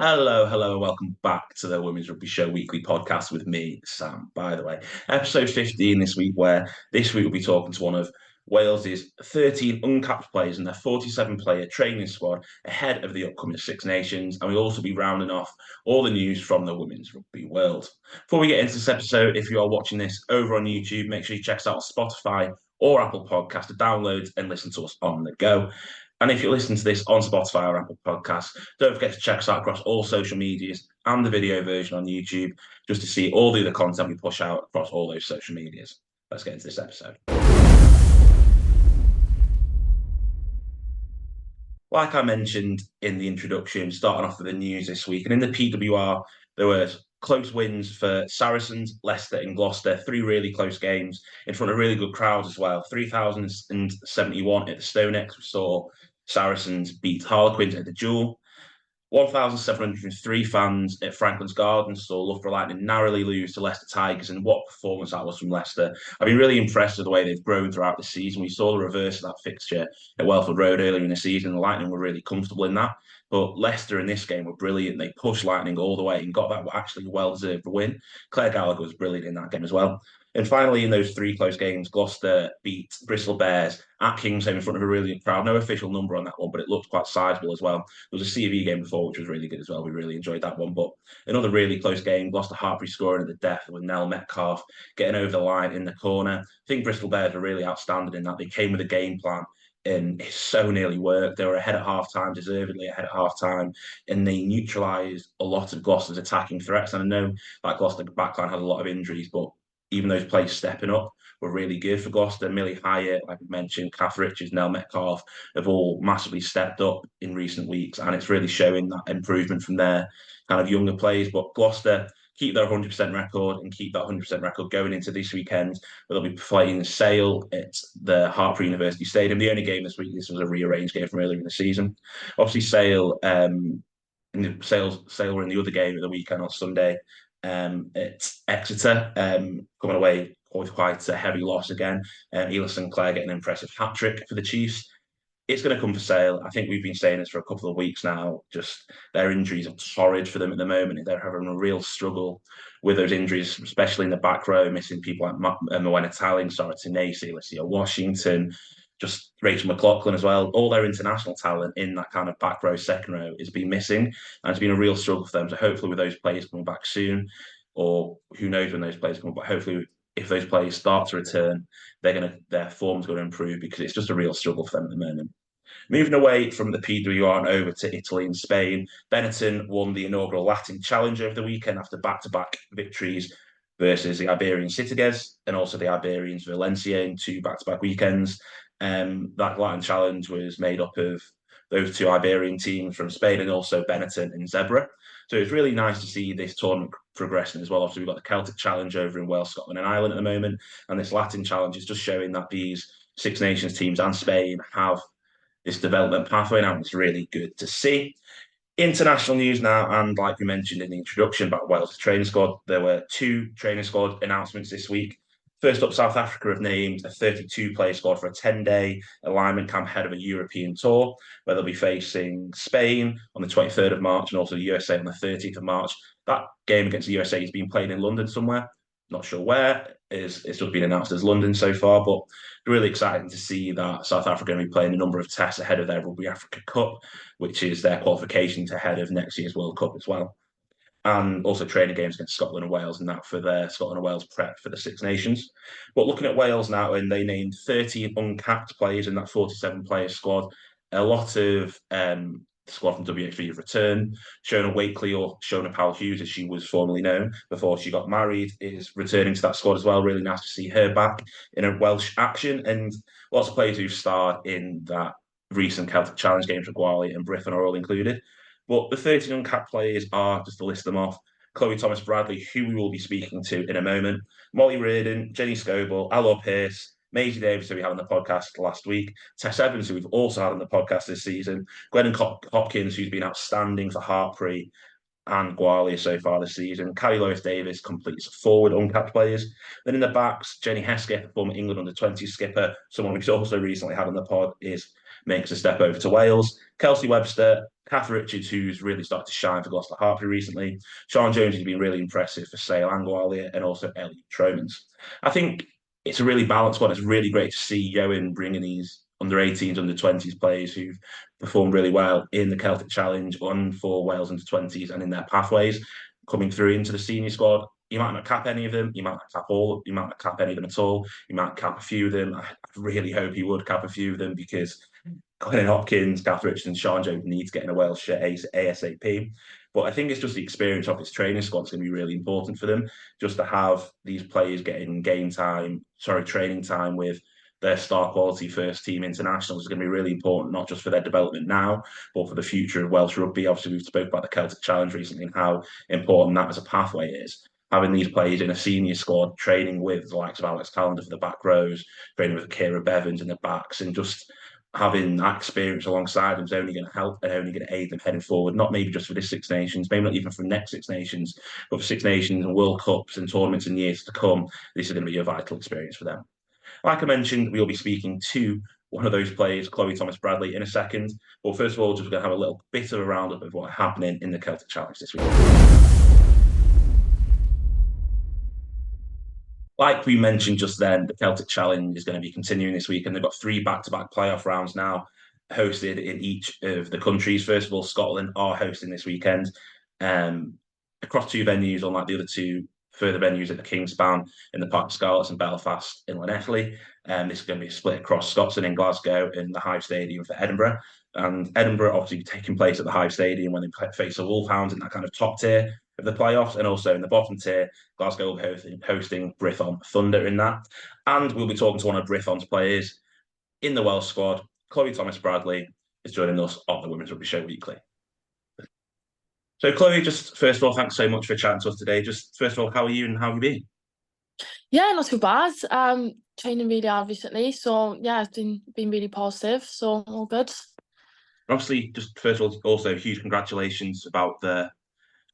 Hello, and welcome back to the Women's Rugby Show weekly podcast with me, Sam, by the way. Episode 15 this week, where this week we'll be talking to one of Wales's 13 uncapped players in their 47-player training squad ahead of the upcoming Six Nations, and we'll also be rounding off all the news from the women's rugby world. Before we get into this episode, if you are watching this over on YouTube, make sure you check us out on Spotify or Apple Podcast to download and listen to us on the go. And if you're listening to this on Spotify or Apple Podcasts, don't forget to check us out across all social medias and the video version on YouTube just to see all the other content we push out across all those social medias. Let's get into this episode. Like I mentioned in the introduction, starting off with the news this week, and in the PWR, there were close wins for Saracens, Leicester, and Gloucester. Three really close games in front of really good crowds as well. 3,071 at the Stonex. We saw Saracens beat Harlequins at the Duel. 1,703 fans at Franklin's Gardens saw Loughborough Lightning narrowly lose to Leicester Tigers, and what performance that was from Leicester. I've been really impressed with the way they've grown throughout the season. We saw the reverse of that fixture at Welford Road earlier in the season. The Lightning were really comfortable in that, but Leicester in this game were brilliant. They pushed Lightning all the way and got that actually well-deserved win. Claire Gallagher was brilliant in that game as well. And finally, in those three close games, Gloucester beat Bristol Bears at Kingsholm in front of a really good crowd. No official number on that one, but it looked quite sizable as well. There was a C of E game before, which was really good as well. We really enjoyed that one. But another really close game, Gloucester Hartpury scoring at the death with Nell Metcalf getting over the line in the corner. I think Bristol Bears were really outstanding in that. They came with a game plan and it so nearly worked. They were ahead at half time, deservedly ahead at half time, and they neutralised a lot of Gloucester's attacking threats. And I know that Gloucester backline had a lot of injuries, but even those players stepping up were really good for Gloucester. Millie Hyatt, like I mentioned, Kath Richards, Nell Metcalf have all massively stepped up in recent weeks, and it's really showing that improvement from their kind of younger players. But Gloucester keep their 100% record and keep that 100% record going into this weekend, where they'll be playing Sale at the Hartpury University Stadium. The only game this week, this was a rearranged game from earlier in the season. Obviously, Sale Sale were in the other game of the weekend on Sunday at Exeter, coming away with quite a heavy loss again. Ela Sinclair getting an impressive hat trick for the Chiefs. It's going to come for Sale. I think we've been saying this for a couple of weeks now. Just their injuries are torrid for them at the moment. They're having a real struggle with those injuries, especially in the back row, missing people like Moena Talling, Sarah Tinasey, Alicia Washington, just Rachel McLaughlin as well. All their international talent in that kind of back row, second row has been missing, and it's been a real struggle for them. So hopefully with those players coming back soon, or who knows when those players come back, hopefully if those players start to return, their form's going to improve, because it's just a real struggle for them at the moment. Moving away from the PWR and over to Italy and Spain, Benetton won the inaugural Latin Challenge over the weekend after back-to-back victories versus the Iberian Citigues and also the Iberians Valencia in two back-to-back weekends. That Latin Challenge was made up of those two Iberian teams from Spain and also Benetton and Zebra. So it's really nice to see this tournament progressing as well. Obviously, we've got the Celtic Challenge over in Wales, Scotland and Ireland at the moment, and this Latin Challenge is just showing that these Six Nations teams and Spain have this development pathway now. It's really good to see. International news now, and like we mentioned in the introduction about Wales' training squad, there were two training squad announcements this week. First up, South Africa have named a 32-player squad for a 10-day alignment camp ahead of a European tour, where they'll be facing Spain on the 23rd of March and also the USA on the 30th of March. That game against the USA is being played in London somewhere. Not sure where. It's just been announced as London so far, but really exciting to see that South Africa are going to be playing a number of tests ahead of their Rugby Africa Cup, which is their qualification to ahead of next year's World Cup as well. And also training games against Scotland and Wales, and that for their Scotland and Wales prep for the Six Nations. But looking at Wales now, and they named 13 uncapped players in that 47-player squad. A lot of the squad from WXV have returned. Shona Wakely, or Shona Powell-Hughes, as she was formerly known before she got married, is returning to that squad as well. Really nice to see her back in a Welsh action. And lots of players who've starred in that recent Celtic Challenge games for Gwali and Brython are all included. But the 13 uncapped players are, just to list them off, Chloe Thomas-Bradley, who we will be speaking to in a moment, Molly Reardon, Jenny Scoble, Alor Pearce, Maisie Davis, who we had on the podcast last week, Tess Evans, who we've also had on the podcast this season, Glennon Hopkins, who's been outstanding for Hartpury and Gwalia so far this season. Carrie Lois Davis completes forward uncapped players. Then in the backs, Jenny Hesketh, former England under-20 skipper, someone we've also recently had on the pod, makes a step over to Wales. Kelsey Webster, Kath Richards, who's really started to shine for Gloucester Hartpury recently. Sean Jones has been really impressive for Sale and Gwalior, and also Elliot Tromans. I think it's a really balanced one. It's really great to see Yoan bringing these under 18s, under 20s players who've performed really well in the Celtic Challenge on for Wales under 20s and in their pathways coming through into the senior squad. You might not cap any of them. You might not cap all. You might not cap any of them at all. You might cap a few of them. I really hope he would cap a few of them because Glenn Hopkins, Kath Richards, and Sean Jones need to get in a Welsh shirt ASAP. But I think it's just the experience of this training squad is going to be really important for them. Just to have these players getting training time with their star quality first team internationals is going to be really important, not just for their development now, but for the future of Welsh rugby. Obviously, we've spoke about the Celtic Challenge recently and how important that as a pathway is. Having these players in a senior squad, training with the likes of Alex Callender for the back rows, training with Kira Bevans in the backs, and just having that experience alongside them is only going to help and only going to aid them heading forward, not maybe just for this Six Nations, maybe not even for next Six Nations, but for Six Nations and World Cups and tournaments in years to come. This is going to be a vital experience for them. Like I mentioned, we'll be speaking to one of those players, Chloe Thomas-Bradley, in a second. But first of all, just going to have a little bit of a roundup of what's happening in the Celtic Challenge this week. Like we mentioned just then, the Celtic Challenge is going to be continuing this week, and they've got 3 back-to-back playoff rounds now hosted in each of the countries. First of all, Scotland are hosting this weekend across 2 venues, unlike the other 2 further venues at the Kingspan in the Park Scarlets and Belfast in Llanelli. This is going to be split across Scotland in Glasgow and the Hive Stadium for Edinburgh. And Edinburgh obviously taking place at the Hive Stadium when they face the Wolfhounds in that kind of top tier of the playoffs, and also in the bottom tier, Glasgow will be hosting Brython Thunder in that. And we'll be talking to one of Brython's players in the Welsh squad. Chloe Thomas-Bradley is joining us on the Women's Rugby Show Weekly. So, Chloe, just first of all, thanks so much for chatting to us today. Just first of all, how are you and how have you been? Yeah, not too bad. Training really hard recently, so yeah, it's been really positive. So all good. Obviously, just first of all, also huge congratulations about the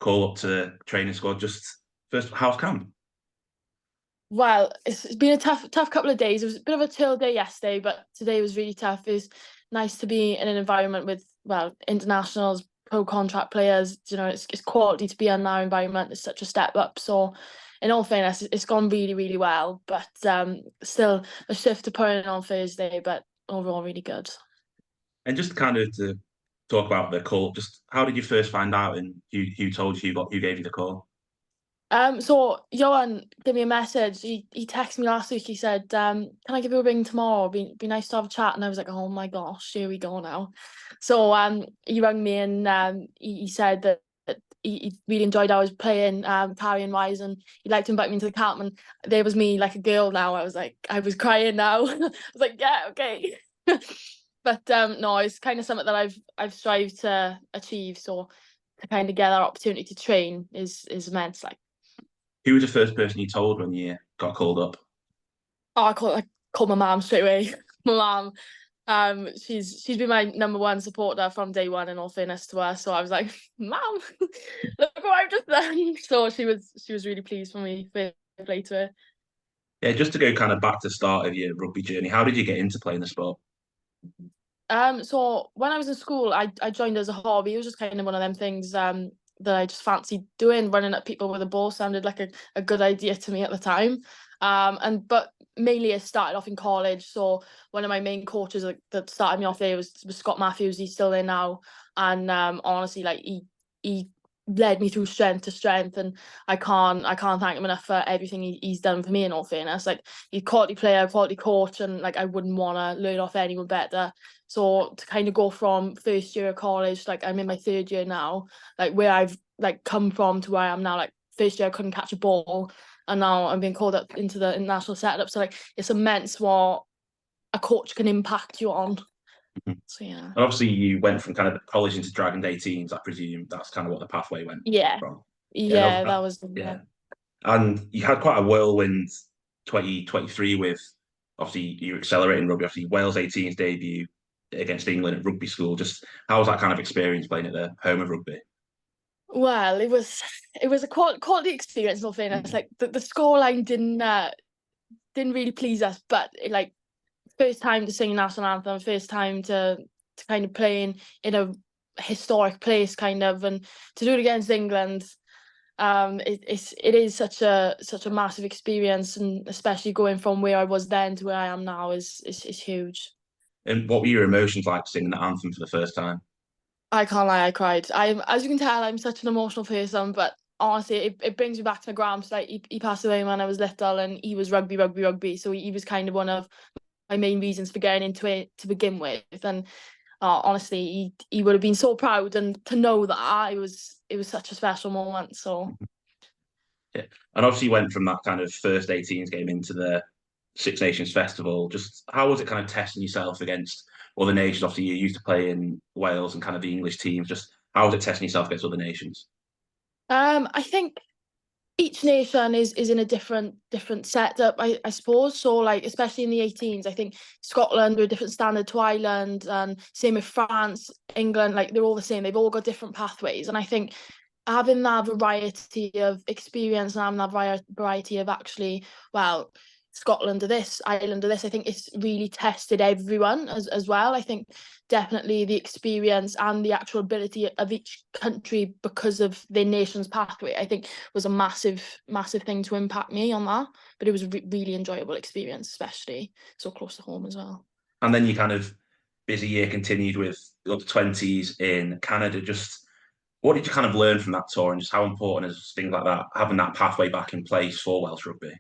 call up to the training squad. Just first, how's camp? Well, it's been a tough couple of days. It was a bit of a chill day yesterday, but today was really tough. It's nice to be in an environment with internationals, pro contract players. You know, it's quality to be in our environment. It's such a step up. So, in all fairness, it's gone really, really well. But still a shift to put in on Thursday, but overall really good. And just kind of to talk about the call, just how did you first find out and who told you, who gave you the call? So Johan gave me a message. He texted me last week. He said, "Can I give you a ring tomorrow? Be nice to have a chat." And I was like, "Oh my gosh, here we go now." So he rang me and he said that he really enjoyed how I was playing carrying wise, and he'd like to invite me into the camp. And there was me like a girl now. I was crying now. I was like, "Yeah, okay." But no, it's kind of something that I've strived to achieve. So to kind of get that opportunity to train is immense. Like. Who was the first person you told when you got called up? Oh, I called my mum straight away. My mum, she's been my number one supporter from day one. In all fairness to her, so I was like, "Mum, look what I've just done." So she was really pleased for me. Fair play to her. Yeah, just to go kind of back to the start of your rugby journey, how did you get into playing the sport? So when I was in school, I joined as a hobby. It was just kind of one of them things that I just fancied doing. Running at people with a ball sounded like a good idea to me at the time. But mainly it started off in college. So one of my main coaches that started me off there was Scott Matthews. He's still there now, and honestly, like he led me through strength to strength, and I can't thank him enough for everything he's done for me. In all fairness, like he's quality player, quality coach, and like I wouldn't want to learn off anyone better. So to kind of go from first year of college, like I'm in my 3rd year now, like where I've like come from to where I am now, like first year I couldn't catch a ball, and now I'm being called up into the international setup. So like it's immense what a coach can impact you on. So yeah. And obviously, you went from kind of college into Dragon Day teams. I presume that's kind of what the pathway went Yeah. from. Yeah, that was yeah. And you had quite a whirlwind 2023 with obviously you accelerating rugby. Obviously, Wales 18's debut against England at rugby school. Just how was that kind of experience playing at the home of rugby? Well, it was a quality experience. In all fairness, like the scoreline didn't really please us, but first time to sing national anthem, first time to kind of playing in historic place kind of, and to do it against England, it is such a massive experience, and especially going from where I was then to where I am now is huge. And what were your emotions like singing the anthem for the first time? I can't lie, I cried. As you can tell, I'm such an emotional person, but honestly, it brings me back to my gramps. Like he passed away when I was little, and he was rugby. So he was kind of one of my main reasons for getting into it to begin with. And honestly, he would have been so proud, and to know that it was such a special moment. So Yeah. And obviously you went from that kind of first 18s game into the Six Nations Festival. Just how was it kind of testing yourself against other nations? Obviously you used to play in Wales and kind of the English teams. Just how was it testing yourself against other nations? I think each nation is in a different setup, I suppose. So like especially in the 18s, I think Scotland are a different standard to Ireland, and same with France, England, like they're all the same. They've all got different pathways. And I think having that variety of experience and having that variety of actually, well, Scotland or this, Ireland or this, I think it's really tested everyone as well. I think definitely the experience and the actual ability of each country because of their nation's pathway, I think was a massive thing to impact me on that. But it was a really enjoyable experience, especially so close to home as well. And then you kind of busy year continued with the under 20s in Canada. Just what did you kind of learn from that tour, and just how important is things like that, having that pathway back in place for Welsh rugby?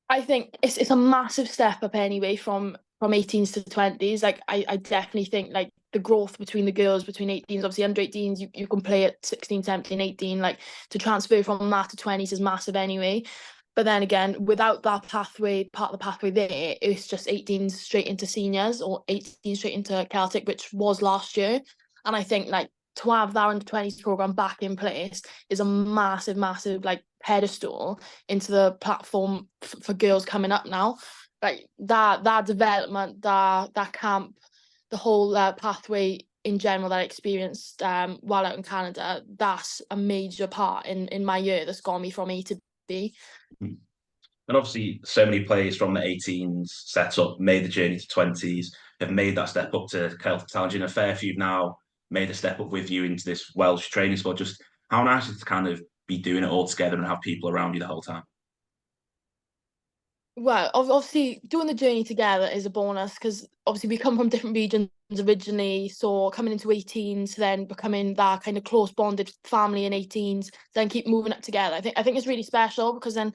I think it's a massive step up anyway from 18s to 20s. Like I definitely think like the growth between the girls between 18s, obviously under 18s you can play at 16, 17, 18, like to transfer from that to 20s is massive anyway. But then again, without that pathway, part of the pathway there, it's just 18s straight into seniors or 18 straight into Celtic, which was last year. And I think like to have that under 20s program back in place is a massive like pedestal into the platform for girls coming up now. Like that development, that camp, the whole pathway in general that I experienced while out in Canada, that's a major part in my year that's got me from A to B. And obviously, so many players from the 18s set up, made the journey to 20s, have made that step up to Celtic challenging. A fair few now made a step up with you into this Welsh training squad. Just how nice is it to kind of be doing it all together and have people around you the whole time? Well, obviously doing the journey together is a bonus because obviously we come from different regions originally. So coming into 18s, then becoming that kind of close bonded family in 18s, then keep moving up together. I think it's really special because then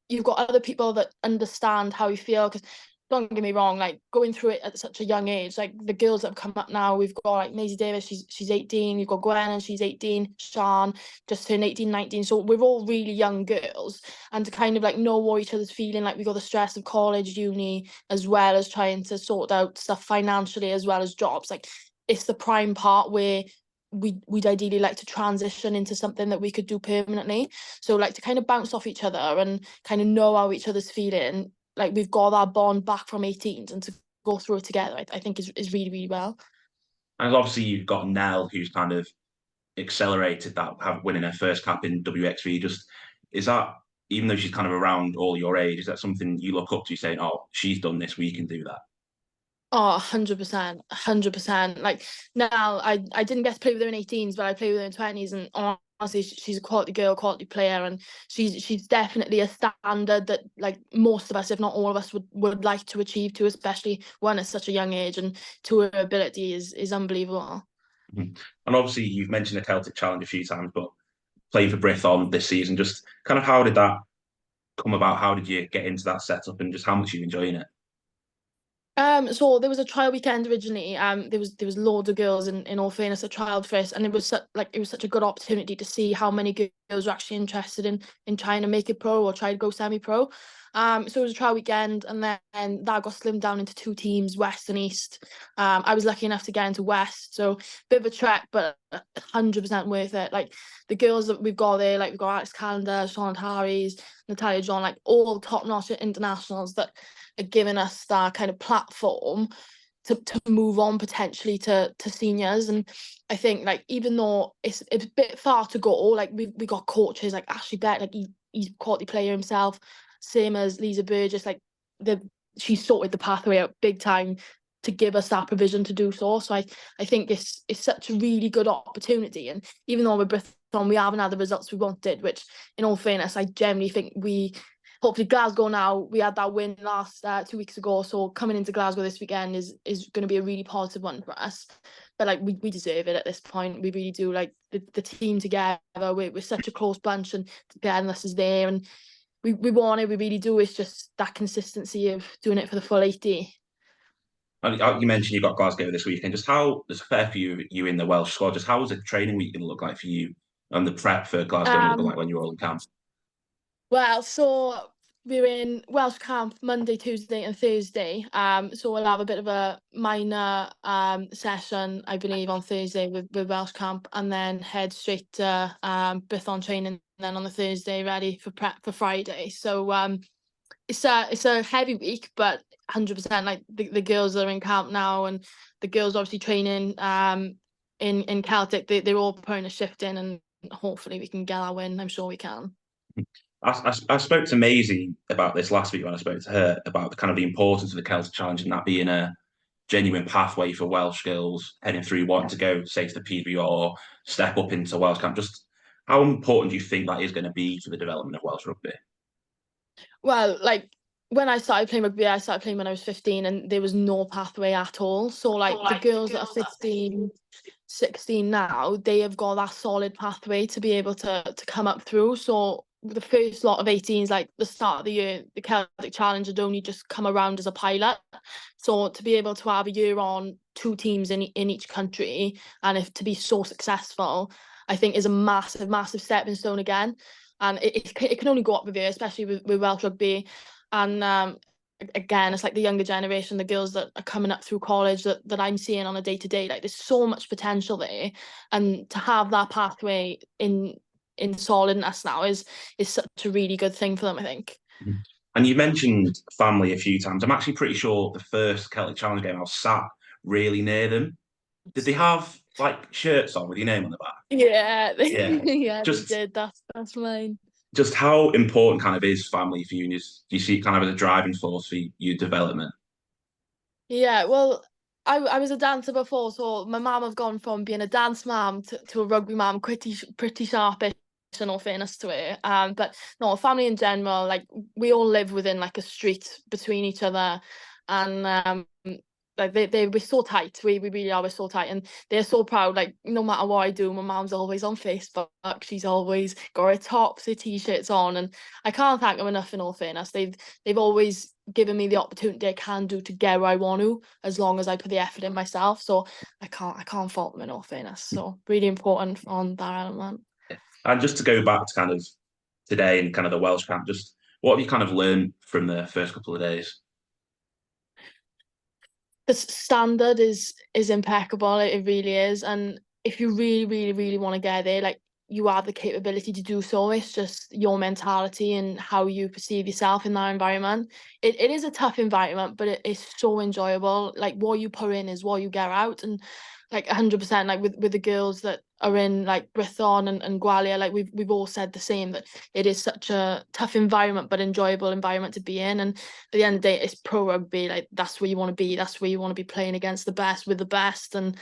you've got other people that understand how you feel. Because don't get me wrong, like going through it at such a young age, like the girls that have come up now, we've got like Maisie Davis, she's 18, you've got Gwen and she's 18, Sean just turned 18, 19. So we're all really young girls, and to kind of like know what each other's feeling, like we got the stress of college, uni, as well as trying to sort out stuff financially as well as jobs. Like it's the prime part where we'd ideally like to transition into something that we could do permanently. So like to kind of bounce off each other and kind of know how each other's feeling, like we've got that bond back from 18s, and to go through it together, I think is really well. And obviously, you've got Nell, who's kind of accelerated that, winning her first cap in WXV. Just is that, even though she's kind of around all your age, is that something you look up to, saying, "Oh, she's done this, we can do that"? Oh, 100%, 100%. Like now, I didn't get to play with her in 18s, but I play with her in 20s, and honestly, she's a quality girl, quality player, and she's definitely a standard that like most of us, if not all of us, would like to achieve to, especially one at such a young age, and to her ability is unbelievable. Mhm. And obviously, you've mentioned the Celtic Challenge a few times, but playing for Brithon this season, just kind of how did that come about? How did you get into that setup, and just how much are you enjoying it? So there was a trial weekend originally. There was loads of girls in all fairness that trialed for us, and it was such a good opportunity to see how many girls were actually interested in trying to make it pro or try to go semi-pro. So it was a trial weekend, and then that got slimmed down into two teams, West and East. I was lucky enough to get into West, so bit of a trek, but 100% worth it. Like the girls that we've got there, like we've got Alex Callender, Sean Harries, Natalia John, like all top-notch internationals that are giving us that kind of platform to move on potentially to seniors. And I think like even though it's a bit far to go, like we got coaches like Ashley Beck, like he's a quality player himself, same as Lisa Burgess, like the she sorted the pathway out big time to give us that provision to do so. So I think it's such a really good opportunity. And even though we're Brithon, we haven't had the results we wanted, which in all fairness, I generally think hopefully Glasgow now, we had that win last 2 weeks ago. So coming into Glasgow this weekend is going to be a really positive one for us. But like we deserve it at this point. We really do. Like the team together, we're such a close bunch, and togetherness is there, and we want it. We really do. It's just that consistency of doing it for the full 80. You mentioned you got Glasgow this weekend. Just how there's a fair few of you in the Welsh squad. Just how was the training week going to look like for you, and the prep for Glasgow going to look like when you're all in camp? Well, so we're in Welsh camp Monday, Tuesday, and Thursday. So we'll have a bit of a minor session, I believe, on Thursday with Welsh camp, and then head straight to Brithon training, and then on the Thursday ready for prep for Friday. So it's a heavy week, but 100% like the girls are in camp now, and the girls obviously training in Celtic. They're all putting a shift in, and hopefully we can get our win. I'm sure we can. I spoke to Maisie about this last week when I spoke to her about the kind of the importance of the Celtic Challenge and that being a genuine pathway for Welsh girls heading through wanting to go, say, to the PWR or step up into Welsh camp. Just how important do you think that is going to be for the development of Welsh rugby? Well, like when I started playing rugby, I started playing when I was 15, and there was no pathway at all. So like the girls that are 15, 16 now, they have got that solid pathway to be able to come up through. So the first lot of 18s, like the start of the year, the Celtic Challenge had only just come around as a pilot. So to be able to have a year on 2 teams in each country, and if to be so successful, I think is a massive, massive stepping stone again. And it can only go up with you, especially with Welsh rugby. And again, it's like the younger generation, the girls that are coming up through college that I'm seeing on a day-to-day, like there's so much potential there, and to have that pathway in solidness now is such a really good thing for them, I think. And you mentioned family a few times. I'm actually pretty sure the first Celtic Challenge game I was sat really near them. Did they have like shirts on with your name on the back? Yeah, Yeah. yeah, they Just did. That's mine. just how important kind of is family for you? And do you see it kind of as a driving force for your development? Yeah, well, I was a dancer before, so my mum have gone from being a dance mum to a rugby mum, pretty sharpish, in all fairness to it. But no, family in general, like we all live within like a street between each other, and like we're so tight. We really are. We're so tight, and they're so proud. Like no matter what I do, my mum's always on Facebook. She's always got her tops, her t-shirts on, and I can't thank them enough. In all fairness, they've always given me the opportunity I can do to get where I want to, as long as I put the effort in myself. So I can't fault them, in all fairness. So really important on that element. And just to go back to kind of today and kind of the Welsh camp, just what have you kind of learned from the first couple of days? The standard is impeccable. It really is. And if you really, really, really want to get there, like you have the capability to do so. It's just your mentality and how you perceive yourself in that environment. It is a tough environment, but it is so enjoyable. Like what you put in is what you get out. And like 100%, like with the girls that are in like Brithon and Gwalia, like we've all said the same, that it is such a tough environment but enjoyable environment to be in. And at the end of the day, it's pro rugby. Like that's where you want to be. That's where you want to be, playing against the best with the best. And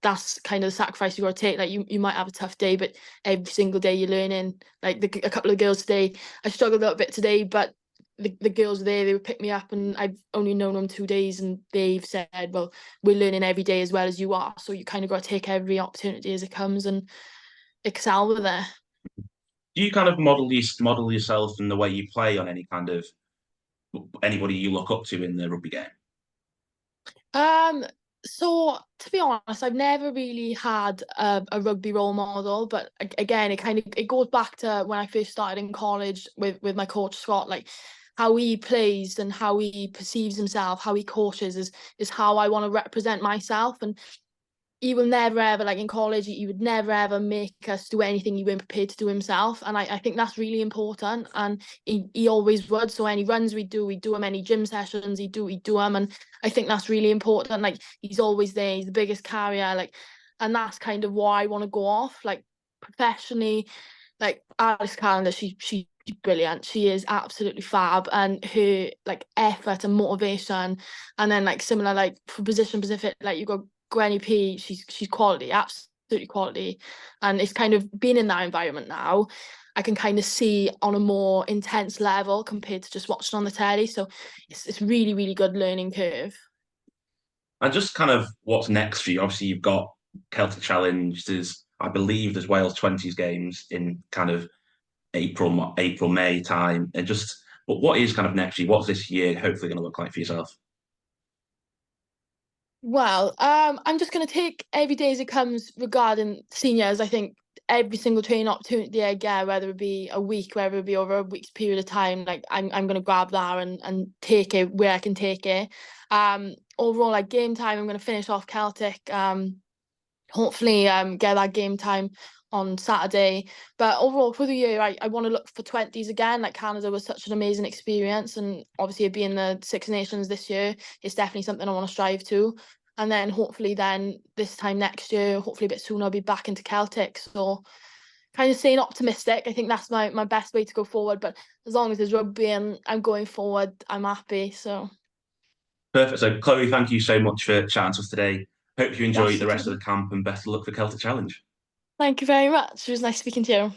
that's kind of the sacrifice you got to take. Like you might have a tough day, but every single day you're learning. Like a couple of girls today, I struggled a little bit today, but the girls there, they would pick me up, and I've only known them 2 days, and they've said, well, we're learning every day as well as you are, so you kind of got to take every opportunity as it comes and excel with it. Do you kind of model yourself and the way you play on any kind of anybody you look up to in the rugby game? Um, so to be honest, I've never really had a rugby role model, but again, it goes back to when I first started in college with my coach Scott. Like how he plays and how he perceives himself, how he coaches is how I want to represent myself. And he will never ever, like in college, he would never ever make us do anything he weren't prepared to do himself. And I think that's really important. And he always would. So any runs we do them, any gym sessions, he'd do them. And I think that's really important. Like he's always there, he's the biggest carrier, like, and that's kind of why I want to go off, like professionally. like Alex Callender, she's brilliant. She is absolutely fab, and her like effort and motivation, and then like similar like for position specific, like you got Gwenny P. She's quality, absolutely quality, and it's kind of being in that environment now. I can kind of see on a more intense level compared to just watching on the telly. So it's really good learning curve. And just kind of what's next for you? Obviously, you've got Celtic Challenge. I believe, there's Wales 20s games in kind of April, May time. And just, but what is kind of next year? What's this year hopefully going to look like for yourself? Well, I'm just going to take every day as it comes regarding seniors. I think every single training opportunity I get, whether it be a week, whether it be over a week's period of time, like I'm going to grab that and take it where I can take it. Overall, like game time, I'm going to finish off Celtic. Hopefully get that game time on Saturday. But overall for the year, I want to look for 20s again. Like Canada was such an amazing experience, and obviously being the Six Nations this year is definitely something I want to strive to. And then hopefully then this time next year, hopefully a bit sooner, I'll be back into Celtic. So kind of staying optimistic. I think that's my best way to go forward. But as long as there's rugby and I'm going forward, I'm happy. So Perfect. So, Chloe, thank you so much for chatting to us today. Hope you enjoy that's the rest of the camp and best of luck for Celtic Challenge. thank you very much. It was nice speaking to you.